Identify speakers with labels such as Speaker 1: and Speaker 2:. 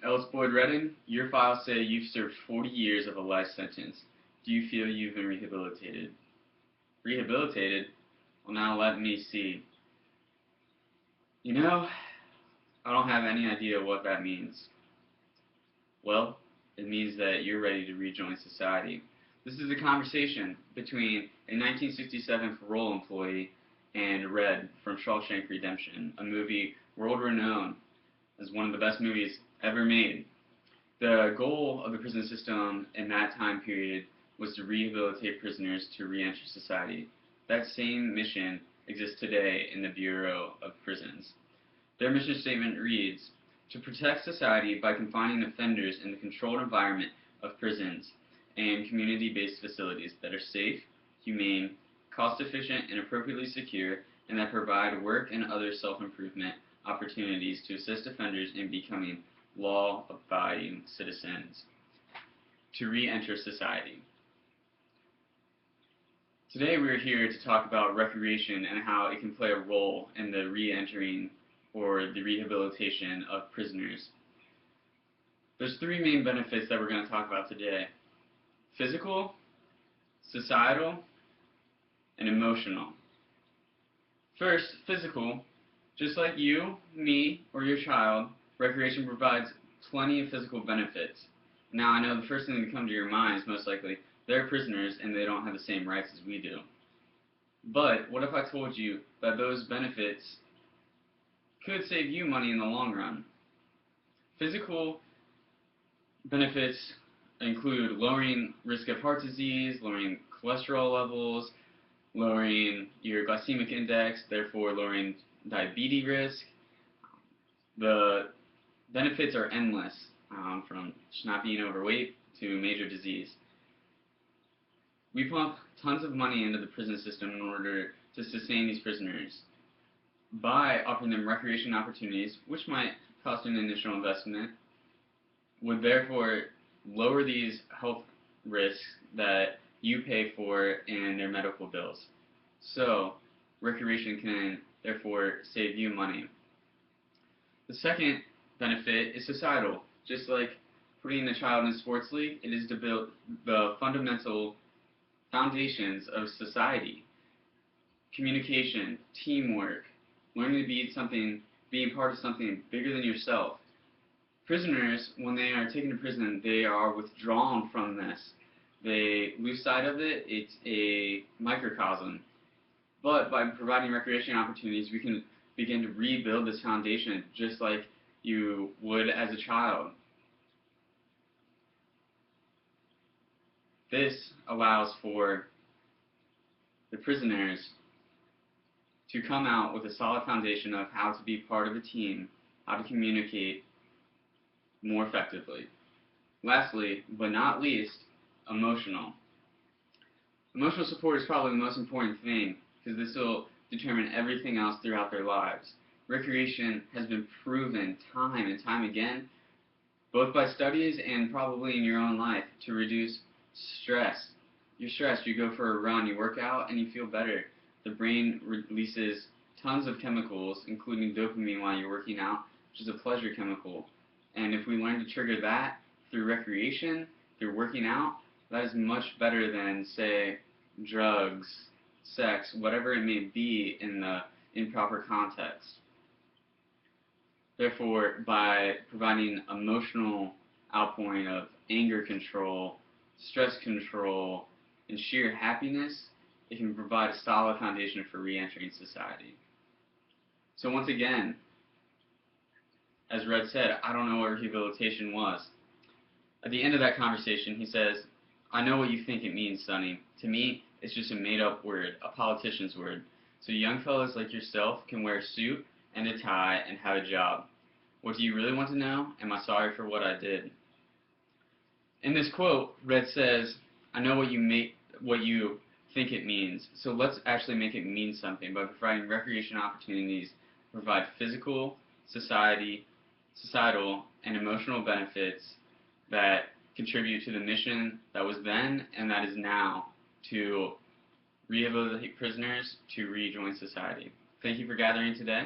Speaker 1: Ellis Boyd Redding, your files say you've served 40 years of a life sentence. Do you feel you've been rehabilitated? Rehabilitated? Well, now let me see. You know, I don't have any idea what that means. Well, it means that you're ready to rejoin society. This is a conversation between a 1967 parole employee and Red from Shawshank Redemption, a movie world-renowned as one of the best movies ever made. The goal of the prison system in that time period was to rehabilitate prisoners to re-enter society. That same mission exists today in the Bureau of Prisons. Their mission statement reads, to protect society by confining offenders in the controlled environment of prisons and community-based facilities that are safe, humane, cost-efficient, and appropriately secure, and that provide work and other self-improvement opportunities to assist offenders in becoming law-abiding citizens to re-enter society. Today we're here to talk about recreation and how it can play a role in the re-entering or the rehabilitation of prisoners. There's three main benefits that we're going to talk about today: physical, societal, and emotional. First, physical. Just like you, me, or your child, recreation provides plenty of physical benefits. Now, I know the first thing that comes to your mind is most likely they're prisoners and they don't have the same rights as we do. But what if I told you that those benefits could save you money in the long run? Physical benefits include lowering risk of heart disease, lowering cholesterol levels, lowering your glycemic index, therefore lowering diabetes risk. The benefits are endless, from just not being overweight to major disease. We pump tons of money into the prison system in order to sustain these prisoners by offering them recreation opportunities, which might cost an initial investment, would therefore lower these health risks that you pay for in their medical bills. So, recreation can therefore save you money. The second benefit is societal. Just like putting a child in a sports league, it is to build the fundamental foundations of society. Communication, teamwork, learning to be something, being part of something bigger than yourself. Prisoners, when they are taken to prison, they are withdrawn from this. They lose sight of it. It's a microcosm. But by providing recreation opportunities, we can begin to rebuild this foundation just like you would as a child. This allows for the prisoners to come out with a solid foundation of how to be part of a team, how to communicate more effectively. Lastly, but not least, emotional. Emotional support is probably the most important thing, because this will determine everything else throughout their lives. Recreation has been proven time and time again, both by studies and probably in your own life, to reduce stress. You're stressed, you go for a run, you work out, and you feel better. The brain releases tons of chemicals, including dopamine while you're working out, which is a pleasure chemical. And if we learn to trigger that through recreation, through working out, that is much better than, say, drugs, sex, whatever it may be in the improper context. Therefore, by providing emotional outpouring of anger control, stress control, and sheer happiness, it can provide a solid foundation for re-entering society. So once again, as Red said, I don't know what rehabilitation was. At the end of that conversation, he says, I know what you think it means, Sonny. To me, it's just a made-up word, a politician's word. So young fellas like yourself can wear a suit and a tie and have a job. What do you really want to know? Am I sorry for what I did? In this quote, Red says, I know what you think it means, so let's actually make it mean something by providing recreation opportunities, provide physical, societal, and emotional benefits that contribute to the mission that was then and that is now to rehabilitate prisoners to rejoin society. Thank you for gathering today.